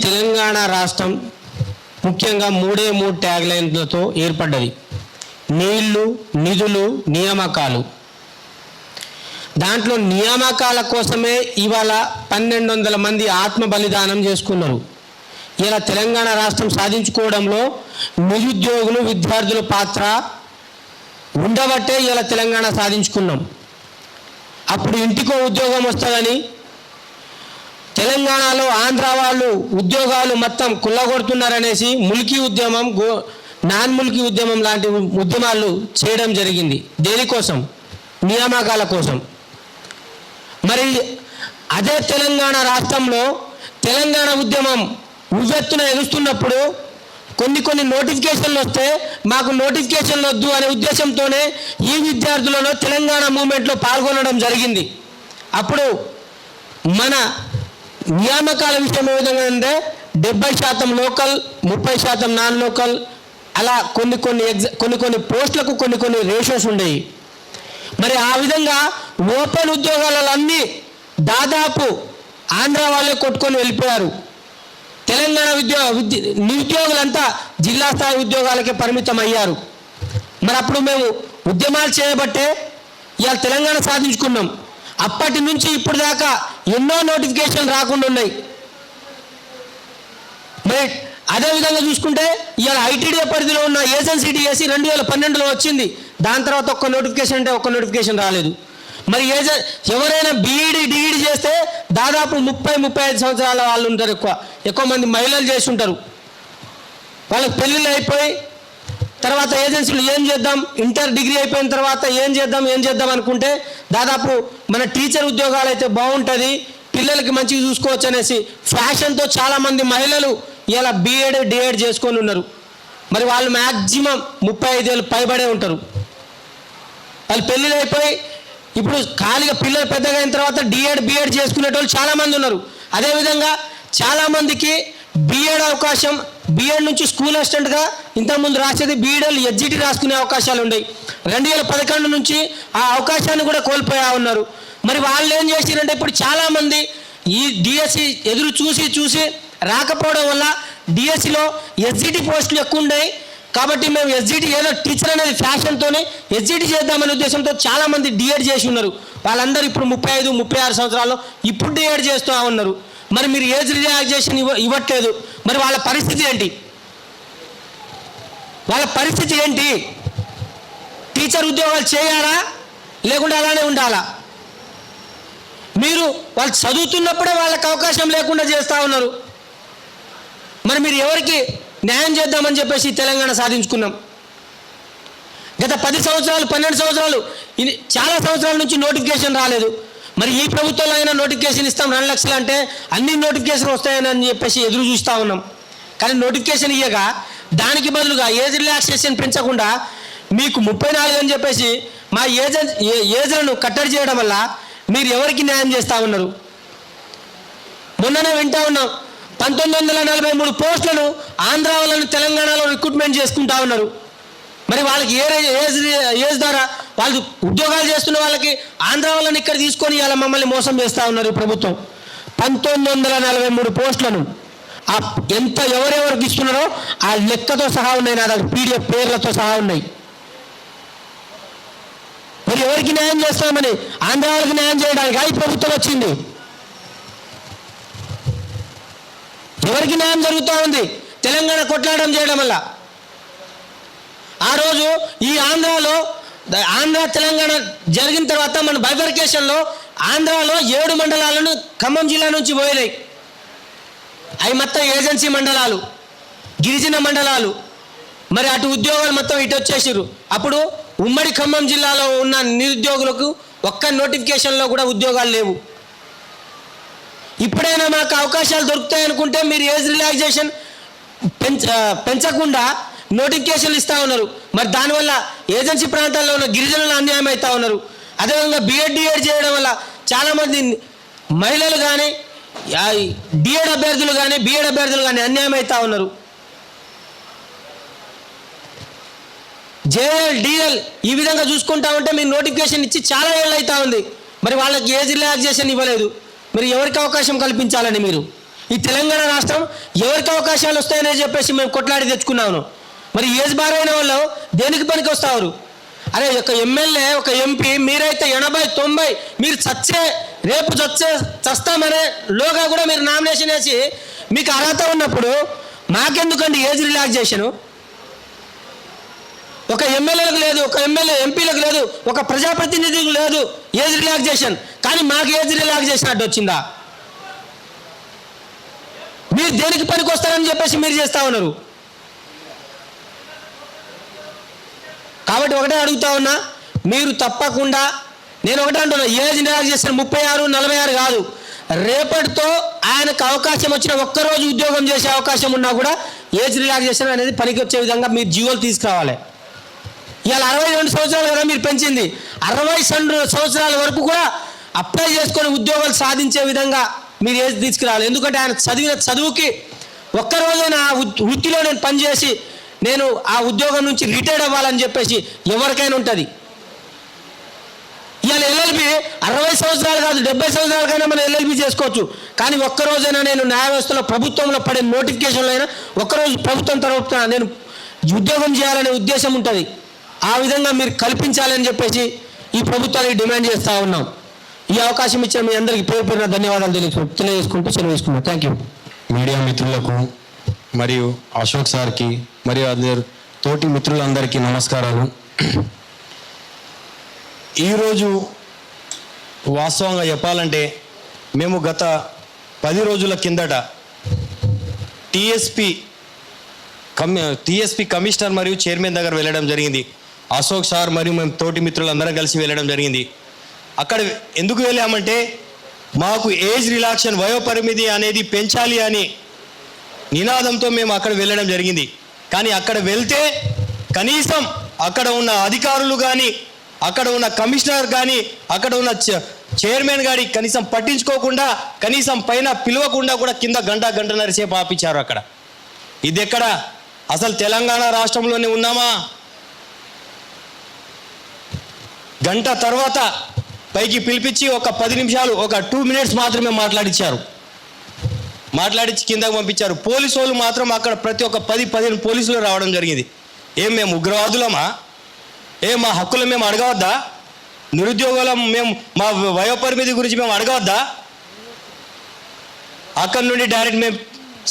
తెలంగాణ రాష్ట్రం ముఖ్యంగా మూడు ట్యాగ్ లైన్లతో ఏర్పడ్డది. నీళ్లు, నిధులు, నియామకాలు. దాంట్లో నియామకాల కోసమే ఇవాళ 1200 మంది ఆత్మ బలిదానం చేసుకున్నారు. ఇలా తెలంగాణ రాష్ట్రం సాధించుకోవడంలో నిరుద్యోగులు, విద్యార్థుల పాత్ర ఉండబట్టే ఇలా తెలంగాణ సాధించుకున్నాం. అప్పుడు ఇంటికో ఉద్యోగం వస్తుందని తెలంగాణలో ఆంధ్ర వాళ్ళు ఉద్యోగాలు మొత్తం కుల్లగొడుతున్నారనేసి ముల్కీ ఉద్యమం, నాన్ ముల్కీ ఉద్యమం లాంటి ఉద్యమాలు చేయడం జరిగింది. దేనికోసం? నియామకాల కోసం. మరి అదే తెలంగాణ రాష్ట్రంలో తెలంగాణ ఉద్యమం ఉవ్వెత్తున ఎగుస్తున్నప్పుడు కొన్ని నోటిఫికేషన్లు వస్తే మాకు నోటిఫికేషన్లు వద్దు అనే ఉద్దేశంతోనే ఈ విద్యార్థులను తెలంగాణ మూవ్మెంట్లో పాల్గొనడం జరిగింది. అప్పుడు మన నియామకాల విషయం ఏ విధంగా అంటే 70% లోకల్, 30% నాన్ లోకల్, అలా కొన్ని పోస్టులకు కొన్ని రేషియోస్ ఉండేవి. మరి ఆ విధంగా ఓపెన్ ఉద్యోగాలన్నీ దాదాపు ఆంధ్ర వాళ్ళే కొట్టుకొని వెళ్ళిపోయారు. తెలంగాణ నిరుద్యోగులంతా జిల్లా స్థాయి ఉద్యోగాలకే పరిమితం అయ్యారు. మరి అప్పుడు మేము ఉద్యమాలు చేయబట్టే ఇవాళ తెలంగాణ సాధించుకున్నాం. అప్పటి నుంచి ఇప్పుడు దాకా ఎన్నో నోటిఫికేషన్ రాకుండా ఉన్నాయి. మరి అదేవిధంగా చూసుకుంటే ఇవాళ ఐటీడీఏ పరిధిలో ఉన్న ఏజెన్సీ డిఎస్సి 2012లో వచ్చింది. దాని తర్వాత ఒక్క నోటిఫికేషన్ రాలేదు. మరి ఎవరైనా బీఈడి, డిఈడి చేస్తే దాదాపు 30-35 సంవత్సరాల వాళ్ళు ఉంటారు. ఎక్కువ మంది మహిళలు చేసి ఉంటారు. వాళ్ళకి పెళ్ళిళ్ళు అయిపోయి తర్వాత ఏజెన్సీలు ఏం చేద్దాం, ఇంటర్ డిగ్రీ అయిపోయిన తర్వాత ఏం చేద్దాం అనుకుంటే దాదాపు మన టీచర్ ఉద్యోగాలు అయితే బాగుంటుంది, పిల్లలకి మంచిగా చూసుకోవచ్చు అనేసి ఫ్యాషన్తో చాలామంది మహిళలు ఇలా బీఎడ్, డిఎడ్ చేసుకొని ఉన్నారు. మరి వాళ్ళు మ్యాక్సిమం 35 ఏళ్ళు పైబడే ఉంటారు. వాళ్ళు పెళ్ళిళ్ళు అయిపోయి ఇప్పుడు ఖాళీగా పిల్లలు పెద్దగా అయిన తర్వాత డిఎడ్, బిఎడ్ చేసుకునేటోళ్ళు చాలామంది ఉన్నారు. అదేవిధంగా చాలామందికి బిఎడ్ అవకాశం, బిఎడ్ నుంచి స్కూల్ అసిస్టెంట్గా ఇంతకుముందు రాసేది బీఈడీలు, ఎస్జిటి రాసుకునే అవకాశాలు ఉన్నాయి. 2011 నుంచి ఆ అవకాశాన్ని కూడా కోల్పోయా ఉన్నారు. మరి వాళ్ళు ఏం చేసిరంటే ఇప్పుడు చాలామంది ఈ డిఎస్సి ఎదురు చూసి రాకపోవడం వల్ల డిఎస్సిలో ఎస్జిటి పోస్టులు ఎక్కువ ఉన్నాయి. కాబట్టి మేము ఎస్జిటి ఏదో టీచర్ అనేది ఫ్యాషన్తోనే ఎస్జిటి చేద్దామనే ఉద్దేశంతో చాలామంది డిఎడ్ చేసి ఉన్నారు. వాళ్ళందరూ ఇప్పుడు 35-36 సంవత్సరాల్లో ఇప్పుడు డిఎడ్ చేస్తూ ఉన్నారు. మరి మీరు ఏజ్ రిలాక్సేషన్ ఇవ్వట్లేదు. మరి వాళ్ళ పరిస్థితి ఏంటి? టీచర్ ఉద్యోగాలు చేయాలా లేకుంటే అలానే ఉండాలా? మీరు వాళ్ళు చదువుతున్నప్పుడే వాళ్ళకి అవకాశం లేకుండా చేస్తూ ఉన్నారు. మరి మీరు ఎవరికి న్యాయం చేద్దామని చెప్పేసి తెలంగాణ సాధించుకున్నాం. గత 10 సంవత్సరాలు, 12 సంవత్సరాలు, చాలా సంవత్సరాల నుంచి నోటిఫికేషన్ రాలేదు. మరి ఈ ప్రభుత్వంలో అయినా నోటిఫికేషన్ ఇస్తాం 2 లక్షలు అంటే అన్ని నోటిఫికేషన్ వస్తాయని చెప్పేసి ఎదురు చూస్తూ ఉన్నాం. కానీ నోటిఫికేషన్ ఇయ్యగా దానికి బదులుగా ఏజ్ రిలాక్సేషన్ పెంచకుండా మీకు 34 అని చెప్పేసి మా ఏజ్లను కట్టడి చేయడం వల్ల మీరు ఎవరికి న్యాయం చేస్తూ ఉన్నారు? మొన్ననే వింటా ఉన్నాం 1943 పోస్టులను ఆంధ్ర వాళ్ళని తెలంగాణలో రిక్రూట్మెంట్ చేసుకుంటా ఉన్నారు. మరి వాళ్ళకి ఏజ్ ద్వారా వాళ్ళు ఉద్యోగాలు చేస్తున్న వాళ్ళకి ఆంధ్ర వాళ్ళని ఇక్కడ తీసుకొని ఇలా మమ్మల్ని మోసం చేస్తూ ఉన్నారు ఈ ప్రభుత్వం. 1943 పోస్టులను ఎంత ఎవరెవరికి ఇస్తున్నారో ఆ లెక్కతో సహా ఉన్నాయి, నా దగ్గర పీడిఎఫ్ పేర్లతో సహా ఉన్నాయి. మరి ఎవరికి న్యాయం చేస్తామని? ఆంధ్ర వాళ్ళకి న్యాయం చేయడానికి ఈ ప్రభుత్వం వచ్చింది. ఎవరికి న్యాయం జరుగుతూ ఉంది? తెలంగాణ కొట్లాడడం చేయడం వల్ల. ఆ రోజు ఈ ఆంధ్ర తెలంగాణ జరిగిన తర్వాత మన బైఫర్కేషన్లో ఆంధ్రాలో 7 మండలాలను ఖమ్మం జిల్లా నుంచి పోయినాయి. అవి మొత్తం ఏజెన్సీ మండలాలు, గిరిజన మండలాలు. మరి అటు ఉద్యోగాలు మొత్తం ఇటు వచ్చేసారు. అప్పుడు ఉమ్మడి ఖమ్మం జిల్లాలో ఉన్న నిరుద్యోగులకు ఒక్క నోటిఫికేషన్లో కూడా ఉద్యోగాలు లేవు. ఇప్పుడైనా మాకు అవకాశాలు దొరుకుతాయనుకుంటే మీరు ఏజ్ రిలాక్సేషన్ పెంచకుండా నోటిఫికేషన్లు ఇస్తూ ఉన్నారు. మరి దానివల్ల ఏజెన్సీ ప్రాంతాల్లో ఉన్న గిరిజనులు అన్యాయం అవుతూ ఉన్నారు. అదేవిధంగా బిఎడ్, డిఎడ్ చేయడం వల్ల చాలామంది మహిళలు కానీ డిఎడ్ అభ్యర్థులు కానీ బిఎడ్ అభ్యర్థులు కానీ అన్యాయం అవుతూ ఉన్నారు. జేఎల్, డిఎల్ ఈ విధంగా చూసుకుంటా ఉంటే మీరు నోటిఫికేషన్ ఇచ్చి చాలా ఏళ్ళు అవుతూ ఉంది. మరి వాళ్ళకి ఏజ్ రిలాక్సేషన్ ఇవ్వలేదు. మీరు ఎవరికి అవకాశం కల్పించాలని మీరు ఈ తెలంగాణ రాష్ట్రం ఎవరికి అవకాశాలు వస్తాయని చెప్పేసి మేము కొట్లాడి తెచ్చుకున్నాము. మరి ఏజ్ బార్ అయిన వాళ్ళు దేనికి పనికి వస్తారు? అరే ఒక ఎమ్మెల్యే ఒక ఎంపీ మీరైతే 80-90 మీరు రేపు చస్తామనే లోగా కూడా మీరు నామినేషన్ వేసి మీకు అర్హత ఉన్నప్పుడు మాకెందుకండి ఏజ్ రిలాక్సేషను? ఒక ఎమ్మెల్యేలకు లేదు, ఒక ఎంపీలకు లేదు, ఒక ప్రజాప్రతినిధికి లేదు ఏజ్ రిలాక్సేషన్. కానీ మాకు ఏజ్ రిలాక్సేషన్ అడ్డు వచ్చిందా? మీరు దేనికి పనికి వస్తారని చెప్పేసి మీరు చేస్తా ఉన్నారు. కాబట్టి ఒకటే అడుగుతా ఉన్నా, మీరు తప్పకుండా నేను ఒకటే అంటున్నా, ఏజ్ రిలాక్సేషన్ 36-46 కాదు. రేపటితో ఆయనకు అవకాశం వచ్చిన ఒక్కరోజు ఉద్యోగం చేసే అవకాశం ఉన్నా కూడా ఏజ్ రిలాక్సేషన్ అనేది పనికి వచ్చే విధంగా మీరు జీవోలు తీసుకురావాలి. ఇవాళ 62 సంవత్సరాలు కదా మీరు పెంచింది, 62 సంవత్సరాల వరకు కూడా అప్లై చేసుకొని ఉద్యోగాలు సాధించే విధంగా మీరు ఏజ్ తీసుకురావాలి. ఎందుకంటే ఆయన చదివిన చదువుకి ఒక్కరోజైనా వృత్తిలో నేను పనిచేసి నేను ఆ ఉద్యోగం నుంచి రిటైర్డ్ అవ్వాలని చెప్పేసి ఎవరికైనా ఉంటుంది. ఇవాళ ఎల్ఎల్బి 60 సంవత్సరాలు కాదు 70 సంవత్సరాలకైనా మనం ఎల్ఎల్బి చేసుకోవచ్చు. కానీ ఒక్కరోజైనా నేను న్యాయ వ్యవస్థలో ప్రభుత్వంలో పడే నోటిఫికేషన్లో అయినా ఒక్కరోజు ప్రభుత్వం తరపున నేను ఉద్యోగం చేయాలనే ఉద్దేశం ఉంటుంది. ఆ విధంగా మీరు కల్పించాలని చెప్పేసి ఈ ప్రభుత్వానికి డిమాండ్ చేస్తూ ఉన్నాం. ఈ అవకాశం ఇచ్చిన మీ అందరికీ పేరు పేరున ధన్యవాదాలు తెలియజేసుకుంటూ సెలవు. Thank you. మీడియా మిత్రులకు మరియు అశోక్ సార్కి మరియు అందరు తోటి మిత్రులందరికీ నమస్కారాలు. ఈరోజు వాస్తవంగా చెప్పాలంటే మేము గత 10 రోజుల కిందట టీఎస్పీ కమిషనర్ మరియు చైర్మన్ దగ్గర వెళ్ళడం జరిగింది. అశోక్ సార్ మరియు మేము తోటి మిత్రులందరం కలిసి వెళ్ళడం జరిగింది. అక్కడ ఎందుకు వెళ్ళామంటే మాకు ఏజ్ రిలాక్షన్ వయోపరిమితి అనేది పెంచాలి అని నినాదంతో మేము అక్కడ వెళ్ళడం జరిగింది. కానీ అక్కడ వెళ్తే కనీసం అక్కడ ఉన్న అధికారులు కానీ అక్కడ ఉన్న కమిషనర్ కానీ అక్కడ ఉన్న చైర్మన్ గారి కనీసం పట్టించుకోకుండా కనీసం పైన పిలవకుండా కూడా కింద గంటన్నర సేపు ఆపించారు. అక్కడ ఇది ఎక్కడ అసలు తెలంగాణ రాష్ట్రంలోనే ఉన్నామా? గంట తర్వాత పైకి పిలిపించి ఒక 10 నిమిషాలు ఒక 2 మినిట్స్ మాత్రమే మాట్లాడించి కిందకు పంపించారు. పోలీసు వాళ్ళు మాత్రం అక్కడ ప్రతి ఒక్క 10-15 పోలీసులు రావడం జరిగింది. మేము ఉగ్రవాదులమా? మా హక్కులు మేము అడగవద్దా? నిరుద్యోగులం మేము మా వయోపరిమితి గురించి మేము అడగవద్దా? అక్కడి నుండి డైరెక్ట్ మేము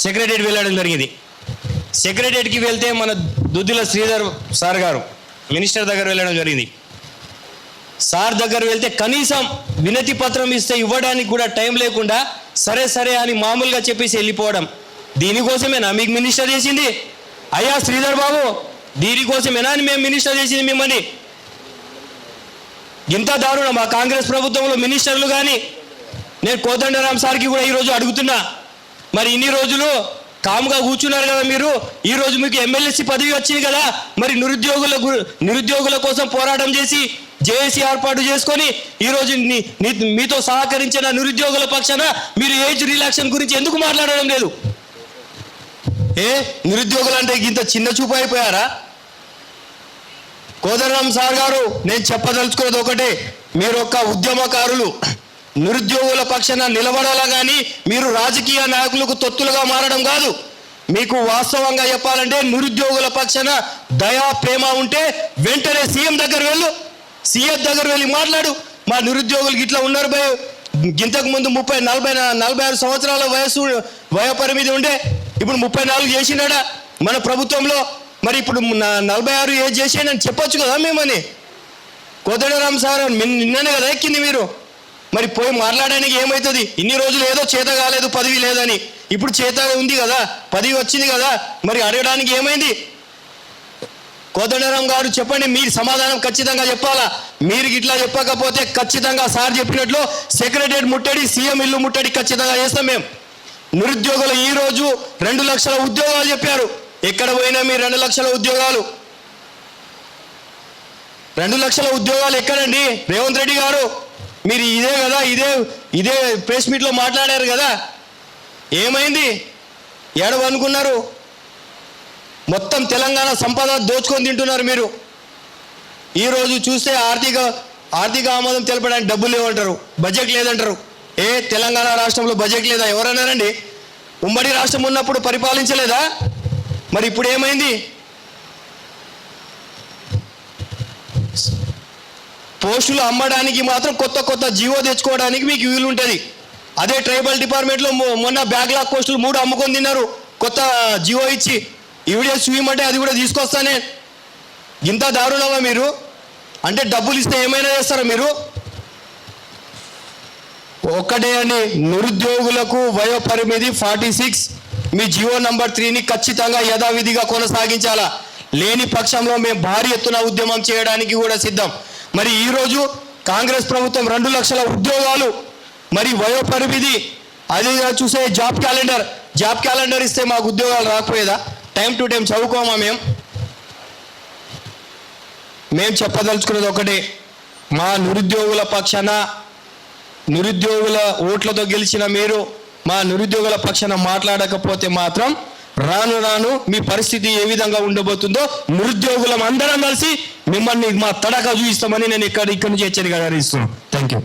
సెక్రటరియట్ వెళ్ళడం జరిగింది. సెక్రటరియట్కి వెళ్తే మన దుద్దిల శ్రీధర్ సార్ గారు మినిస్టర్ దగ్గర వెళ్ళడం జరిగింది. సార్ దగ్గర వెళ్తే కనీసం వినతి పత్రం ఇవ్వడానికి కూడా టైం లేకుండా సరే అని మామూలుగా చెప్పేసి వెళ్ళిపోవడం. దీనికోసమేనా మీకు మినిస్టర్ చేసింది? అయ్యా శ్రీధర్ బాబు, దీనికోసమేనా అని మేము మినిస్టర్ చేసింది మిమ్మల్ని? ఇంత దారుణం మా కాంగ్రెస్ ప్రభుత్వంలో మినిస్టర్లు కానీ. నేను కోదండరాం సార్కి కూడా ఈరోజు అడుగుతున్నా, మరి ఇన్ని రోజులు కామ్గా కూర్చున్నారు కదా మీరు, ఈరోజు మీకు ఎమ్మెల్యేసీ పదవి వచ్చింది కదా, మరి నిరుద్యోగుల కోసం పోరాటం చేసి జేఏసీ ఏర్పాటు చేసుకొని ఈరోజు మీతో సహకరించిన నిరుద్యోగుల పక్షాన మీరు ఏజ్ రిలాక్సేషన్ గురించి ఎందుకు మాట్లాడడం లేదు? నిరుద్యోగులు అంటే ఇంత చిన్న చూపు అయిపోయారా? కోదండరాం సార్ గారు, నేను చెప్పదలుచుకున్నది ఒకటే, మీరు ఒక ఉద్యమకారులు, నిరుద్యోగుల పక్షాన నిలబడాలా కానీ మీరు రాజకీయ నాయకులకు తొత్తులుగా మారడం కాదు. మీకు వాస్తవంగా చెప్పాలంటే నిరుద్యోగుల పక్షాన దయా ప్రేమ ఉంటే వెంటనే సీఎం దగ్గర వెళ్ళి మాట్లాడు. మా నిరుద్యోగులు ఇట్లా ఉన్నారు భయ, ఇంతకు ముందు 30-40-46 సంవత్సరాల వయోపరిమితి ఉండే, ఇప్పుడు 34 చేసినాడా మన ప్రభుత్వంలో? మరి ఇప్పుడు 46 ఏజ్ చేసేయని చెప్పొచ్చు కదా మేమని. కోదండరాం సార్ నిన్ననే కదా ఎక్కింది మీరు, మరి పోయి మాట్లాడడానికి ఏమవుతుంది? ఇన్ని రోజులు ఏదో చేత కాలేదు, పదవి లేదని, ఇప్పుడు చేత ఉంది కదా, పదవి వచ్చింది కదా, మరి అడగడానికి ఏమైంది? కోదండరాం గారు చెప్పండి, మీరు సమాధానం ఖచ్చితంగా చెప్పాలా. మీరు ఇట్లా చెప్పకపోతే ఖచ్చితంగా సార్ చెప్పినట్లు సెక్రటరియట్ ముట్టడి, సీఎం ఇల్లు ముట్టడి ఖచ్చితంగా చేస్తాం మేము. నిరుద్యోగులు ఈరోజు 2 లక్షల ఉద్యోగాలు చెప్పారు. ఎక్కడ పోయినా మీరు 2 లక్షల ఉద్యోగాలు, 2 లక్షల ఉద్యోగాలు ఎక్కడండి? రేవంత్ రెడ్డి గారు మీరు ఇదే కదా, ఇదే ప్రెస్ మీట్లో మాట్లాడారు కదా, ఏమైంది? ఏడవనుకున్నారు? మొత్తం తెలంగాణ సంపద దోచుకొని తింటున్నారు మీరు. ఈరోజు చూస్తే ఆర్థిక ఆమోదం తెలపడానికి డబ్బులు లేవంటారు, బడ్జెట్ లేదంటారు. తెలంగాణ రాష్ట్రంలో బడ్జెట్ లేదా? ఎవరన్నారండి? ఉమ్మడి రాష్ట్రం ఉన్నప్పుడు పరిపాలించలేదా? మరి ఇప్పుడు ఏమైంది? పోస్టులు అమ్మడానికి మాత్రం కొత్త కొత్త జీవో తెచ్చుకోవడానికి మీకు వీలు ఉంటుంది. అదే ట్రైబల్ డిపార్ట్మెంట్లో మొన్న బ్యాక్లాగ్ పోస్టులు 3 అమ్ముకొని తిన్నారు కొత్త జీవో ఇచ్చి. ఈవిడే చూయమంటే అది కూడా తీసుకొస్తానే. ఇంత దారుణమా మీరు? అంటే డబ్బులు ఇస్తే ఏమైనా చేస్తారా మీరు? ఒక్కటే అండి, నిరుద్యోగులకు వయో పరిమితి 46. మీ జీవో నంబర్ 3ని ఖచ్చితంగా యథావిధిగా కొనసాగించాలా. లేని పక్షంలో మేము భారీ ఎత్తున ఉద్యమం చేయడానికి కూడా సిద్ధం. మరి ఈరోజు కాంగ్రెస్ ప్రభుత్వం 2 లక్షల ఉద్యోగాలు, మరి వయో పరిమితి, అది చూసే జాబ్ క్యాలెండర్ ఇస్తే మాకు ఉద్యోగాలు రాకపోయేదా? టైం టు టైం చదువుకోమా? మేము చెప్పదలుచుకున్నది ఒకటే, మా నిరుద్యోగుల పక్షాన, నిరుద్యోగుల ఓట్లతో గెలిచిన మీరు మా నిరుద్యోగుల పక్షాన మాట్లాడకపోతే మాత్రం రాను రాను మీ పరిస్థితి ఏ విధంగా ఉండబోతుందో నిరుద్యోగులం అందరం కలిసి మిమ్మల్ని మా తడక చూపిస్తామని నేను ఇక్కడ నుంచి హెచ్చరిక ఇస్తున్నాను. Thank you.